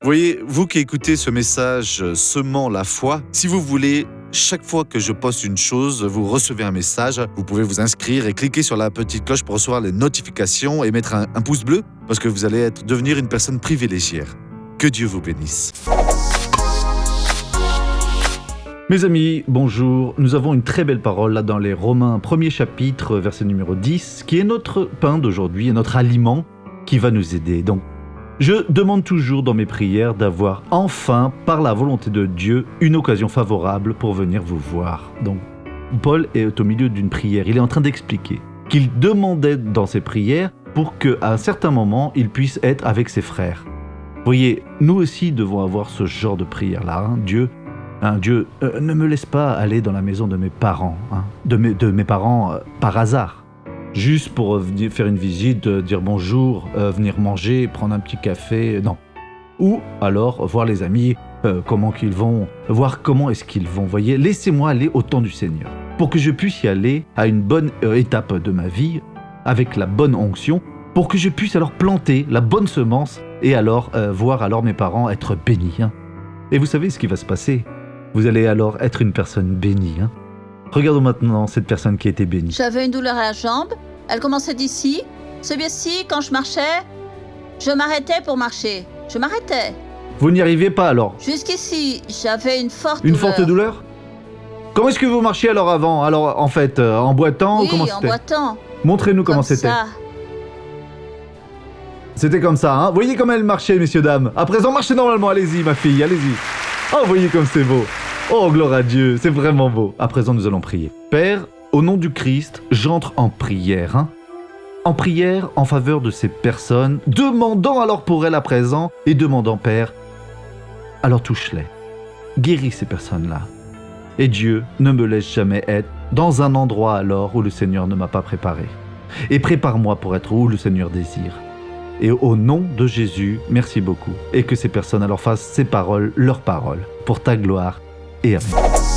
Voyez, vous qui écoutez ce message semant la foi, si vous voulez, chaque fois que je poste une chose, vous recevez un message, vous pouvez vous inscrire et cliquer sur la petite cloche pour recevoir les notifications et mettre un pouce bleu parce que vous allez devenir une personne privilégiée. Que Dieu vous bénisse. Mes amis, bonjour. Nous avons une très belle parole là dans les Romains, premier chapitre, verset numéro 10, qui est notre pain d'aujourd'hui et notre aliment qui va nous aider. Donc, je demande toujours dans mes prières d'avoir enfin, par la volonté de Dieu, une occasion favorable pour venir vous voir. Donc, Paul est au milieu d'une prière. Il est en train d'expliquer qu'il demandait dans ses prières pour qu'à un certain moment, il puisse être avec ses frères. Vous voyez, nous aussi devons avoir ce genre de prière-là. Dieu, ne me laisse pas aller dans la maison de mes parents, de mes parents par hasard. Juste pour venir faire une visite, dire bonjour, venir manger, prendre un petit café, non. Ou alors voir les amis, comment qu'ils vont, voir comment est-ce qu'ils vont. Voyez, laissez-moi aller au temps du Seigneur, pour que je puisse y aller à une bonne étape de ma vie, avec la bonne onction, pour que je puisse alors planter la bonne semence et alors voir alors mes parents être bénis. Et vous savez ce qui va se passer? Vous allez alors être une personne bénie. Regardons maintenant cette personne qui a été bénie. J'avais une douleur à la jambe, elle commençait d'ici. Celui-ci, quand je marchais, je m'arrêtais pour marcher. Je m'arrêtais. Vous n'y arrivez pas alors? Jusqu'ici, j'avais une forte Une douleur. forte douleur? Comment est-ce que vous marchiez alors avant? Alors en fait, en boitant Oui, ou comment en c'était? boitant. Montrez-nous comment Comme c'était. ça. C'était comme ça, Voyez comment elle marchait, messieurs, dames. À présent, marchez normalement, allez-y ma fille, allez-y. Oh, voyez comme c'est beau. Oh, gloire à Dieu, c'est vraiment beau. À présent, nous allons prier. Père, au nom du Christ, j'entre en prière. En prière en faveur de ces personnes, demandant alors pour elles à présent, et demandant, Père, alors touche-les. Guéris ces personnes-là. Et Dieu ne me laisse jamais être dans un endroit alors où le Seigneur ne m'a pas préparé. Et prépare-moi pour être où le Seigneur désire. Et au nom de Jésus, merci beaucoup. Et que ces personnes alors fassent ces paroles, leurs paroles, pour ta gloire et amen.